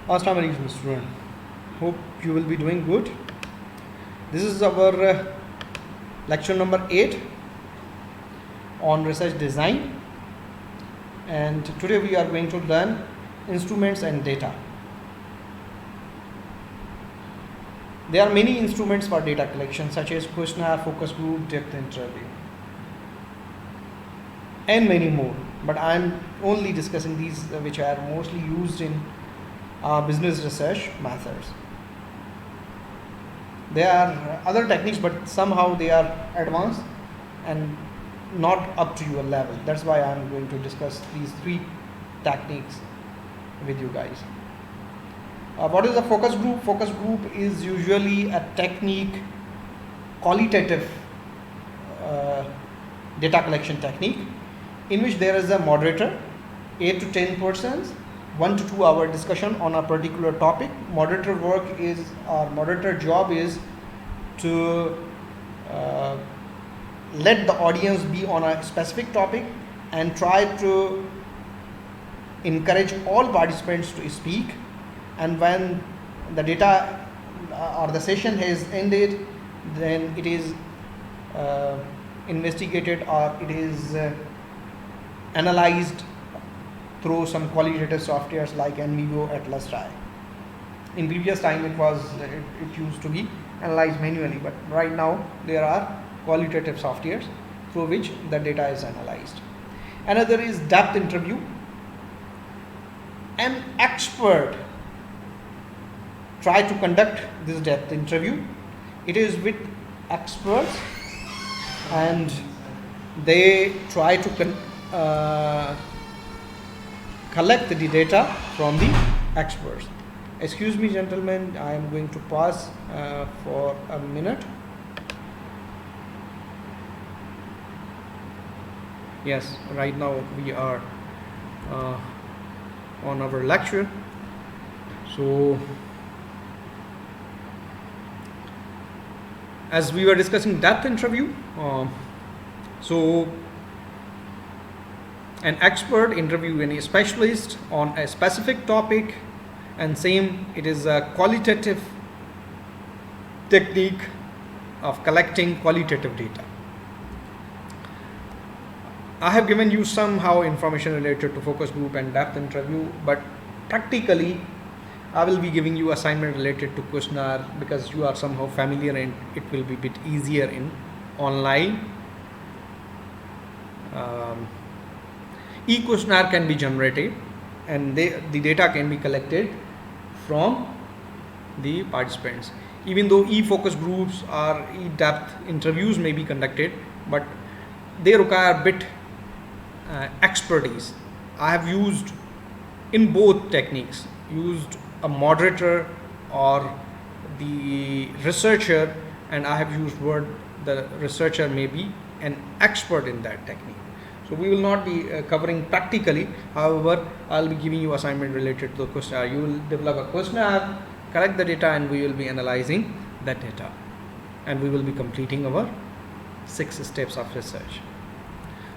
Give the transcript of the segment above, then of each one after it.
Assalamu alaikum student. Hope you will be doing good. This is our lecture number 8 on research design, and today we are going to learn instruments and data. There are many instruments for data collection such as questionnaire, focus group, depth interview, and many more, but I am only discussing these which are mostly used in business research methods. There are other techniques, but somehow they are advanced and not up to your level. That's why I am going to discuss these 3 techniques with you guys. What is a focus group? Focus group is usually a technique, qualitative data collection technique, in which there is a moderator, 8 to 10 persons, 1 to 2 hour discussion on a particular topic. Moderator job is to let the audience be on a specific topic and try to encourage all participants to speak, and when the data or the session has ended, then it is investigated or it is analyzed through some qualitative softwares like NVivo, Atlas, TRI. In previous time it used to be analyzed manually, but right now there are qualitative softwares through which the data is analyzed. Another is depth interview. An expert try to conduct this depth interview. It is with experts and they try to collect the data from the experts. Excuse me, gentlemen, I am going to pause for a minute. Yes, right now we are on our lecture. So, as we were discussing depth interview, so an expert interview any specialist on a specific topic, and same, it is a qualitative technique of collecting qualitative data. I have given you somehow information related to focus group and depth interview, but practically I will be giving you assignment related to questionnaire because you are somehow familiar and it will be a bit easier in online. E-questionnaire can be generated and the data can be collected from the participants. Even though e-focus groups or e-depth interviews may be conducted, but they require a bit expertise. I have used in both techniques, used a moderator or the researcher, and I have used word the researcher may be an expert in that technique. So we will not be covering practically. However, I'll be giving you assignment related to the questionnaire. You will develop a questionnaire, collect the data, and we will be analyzing that data, and we will be completing our 6 steps of research.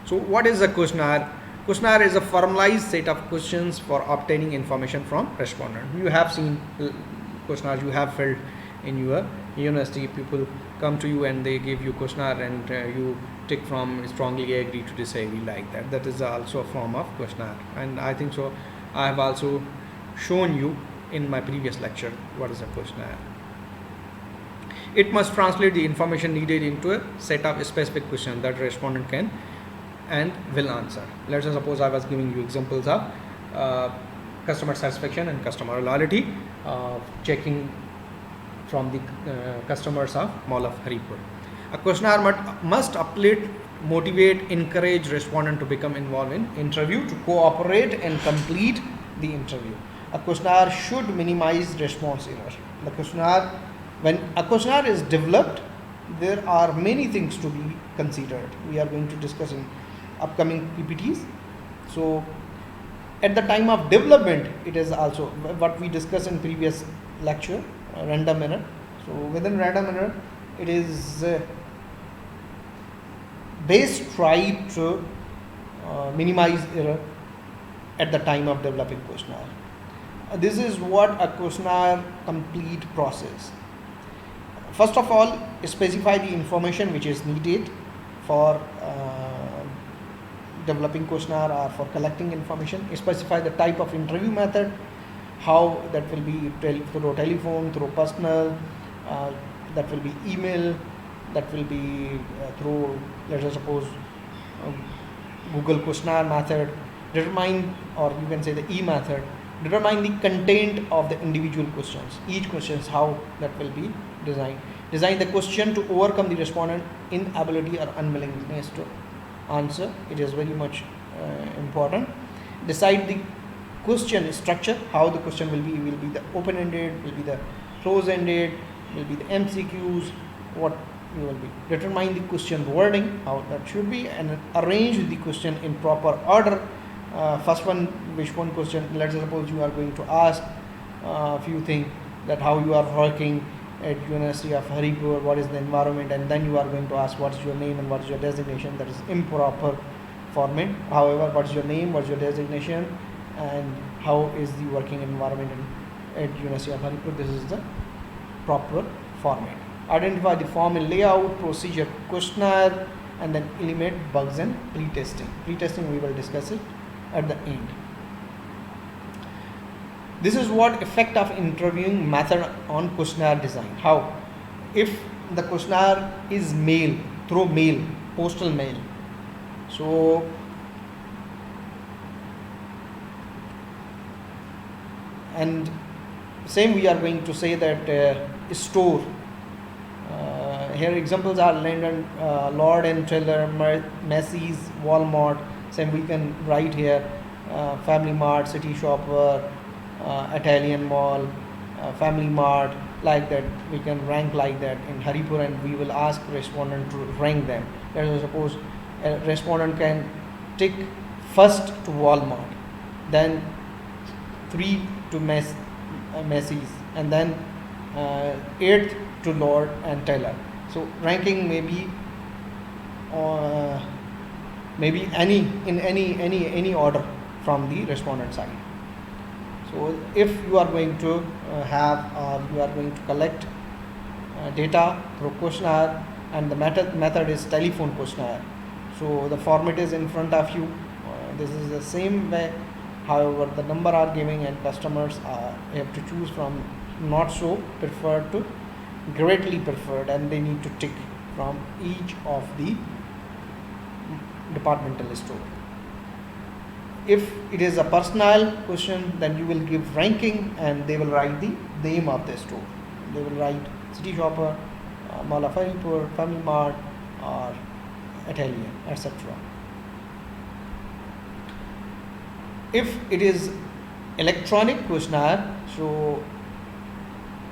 So what is a questionnaire? Questionnaire is a formalized set of questions for obtaining information from respondent. You have seen questionnaires you have filled in your university. People come to you and they give you questionnaire, and you tick from strongly agree to disagree, like that. That is also a form of questionnaire, and I think so I have also shown you in my previous lecture what is a questionnaire. It must translate the information needed into a set of specific questions that respondent can and will answer. Let's suppose I was giving you examples of customer satisfaction and customer loyalty, checking from the customers of Mall of Haripur. A questionnaire must uplift, motivate, encourage respondent to become involved in interview, to cooperate and complete the interview. A questionnaire should minimize response error. The questionnaire, when a questionnaire is developed, there are many things to be considered. We are going to discuss in upcoming PPTs. So at the time of development, it is also what we discussed in previous lecture, random error. So within random error, it is base try to minimize error at the time of developing questionnaire. This is what a questionnaire complete process. First of all, specify the information which is needed for developing questionnaire or for collecting information. Specify the type of interview method, how that will be through telephone, through personal, that will be email, that will be through, let us suppose, Google questionnaire method. Determine, or you can say the E method, determine the content of the individual questions. Each questions, how that will be designed. Design the question to overcome the respondent inability or unwillingness to answer. It is very much important. Decide the question structure, how the question will be the open-ended, will be the close-ended, will be the MCQs, what you will be. Determine the question wording, how that should be, and arrange the question in proper order. First one, which one question, let's suppose you are going to ask a few things, that how you are working at University of Haripur, what is the environment, and then you are going to ask what's your name and what's your designation. That is improper format. However, what's your name, what's your designation, and how is the working environment at University of Haripur, this is the proper format. Identify the form and layout, procedure, questionnaire, and then eliminate bugs and pre-testing. Pre-testing we will discuss it at the end. This is what effect of interviewing method on questionnaire design. How? If the questionnaire is mail, through mail, postal mail, so and same we are going to say that store. Here examples are Lord and Taylor, Macy's, Walmart. Same we can write here Family Mart, City Shopper, Italian Mall, Family Mart, like that. We can rank like that in Haripur, and we will ask respondent to rank them. Let us suppose a respondent can tick first to Walmart, then 3 to Macy's, and then 8th to Lord and Taylor. So ranking may be any order from the respondent side. So if you are going to you are going to collect data through questionnaire, and the method is telephone questionnaire, so the format is in front of you. This is the same way. However, the number are giving, and customers have to choose from not so preferred to greatly preferred, and they need to tick from each of the departmental store. If it is a personal question, then you will give ranking, and they will write the name of the store. They will write City Shopper, Mall of Haripur, Family Mart, or Italian, etc. If it is electronic questionnaire, so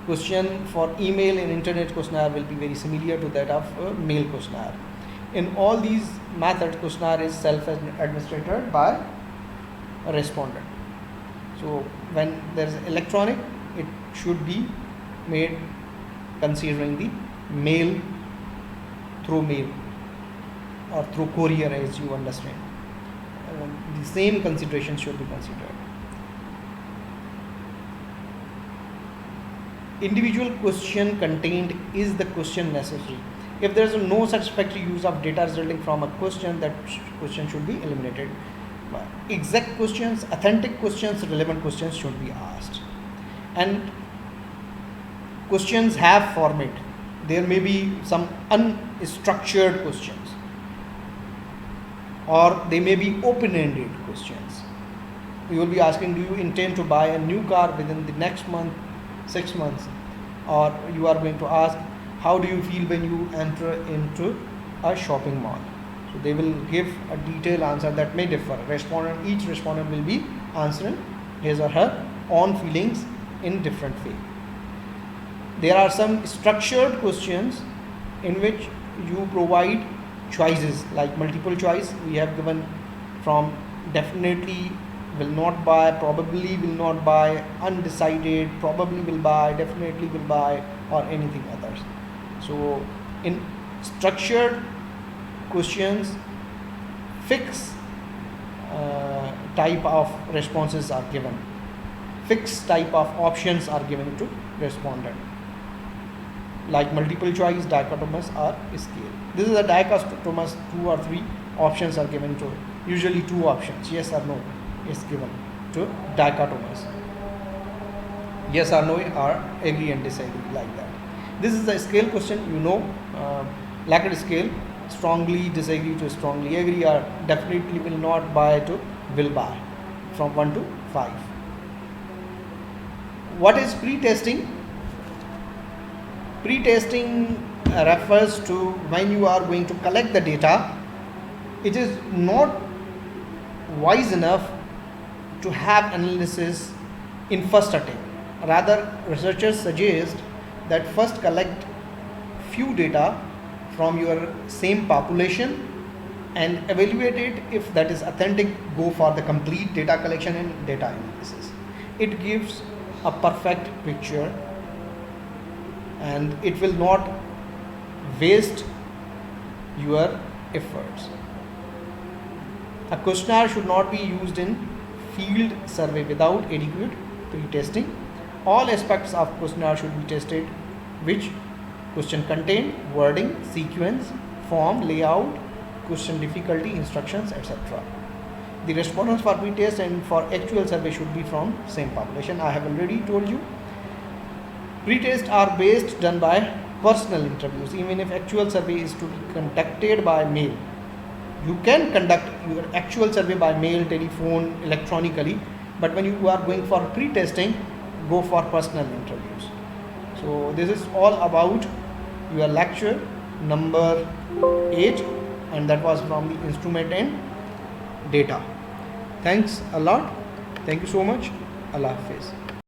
question for email and internet questionnaire will be very similar to that of mail questionnaire. In all these methods, questionnaire is self-administered by a respondent. So when there is electronic, it should be made considering the mail, through mail or through courier, as you understand. The same consideration should be considered. Individual question contained is the question necessary. If there is no satisfactory use of data resulting from a question, that question should be eliminated. Exact questions, authentic questions, relevant questions should be asked. And questions have format. There may be some unstructured questions, or they may be open-ended questions. You will be asking, do you intend to buy a new car within the next month, 6 months? Or you are going to ask, how do you feel when you enter into a shopping mall? So they will give a detailed answer that may differ. Each respondent will be answering his or her own feelings in different way. There are some structured questions in which you provide choices, like multiple choice. We have given from definitely, will not buy, probably will not buy, undecided, probably will buy, definitely will buy, or anything others. So in structured questions, fixed type of responses are given. fixed type of options are given to respondent, like multiple choice, dichotomous or scale. This is a dichotomous, 2 or 3 options are given to, usually 2 options, yes or no is given to dichotomous. Yes or no or agree and disagree, like that. This is the scale question, Likert scale, strongly disagree to strongly agree, or definitely will not buy to will buy, from 1 to 5. What is pre-testing? Pre-testing refers to when you are going to collect the data. It is not wise enough to have analysis in first attempt. Rather, researchers suggest that first collect few data from your same population and evaluate it. If that is authentic, go for the complete data collection and data analysis. It gives a perfect picture and it will not waste your efforts. A questionnaire should not be used in field survey without adequate pre-testing. All aspects of questionnaire should be tested, which question content, wording, sequence, form, layout, question difficulty, instructions, etc. The respondents for pre-test and for actual survey should be from same population. I have already told you. Pre-tests are done by personal interviews. Even if actual survey is to be conducted by mail, you can conduct your actual survey by mail, telephone, electronically, but when you are going for pre-testing, go for personal interviews. So this is all about your lecture number 8, and that was from the instrument and data. Thanks a lot. Thank you so much. Allah Hafiz.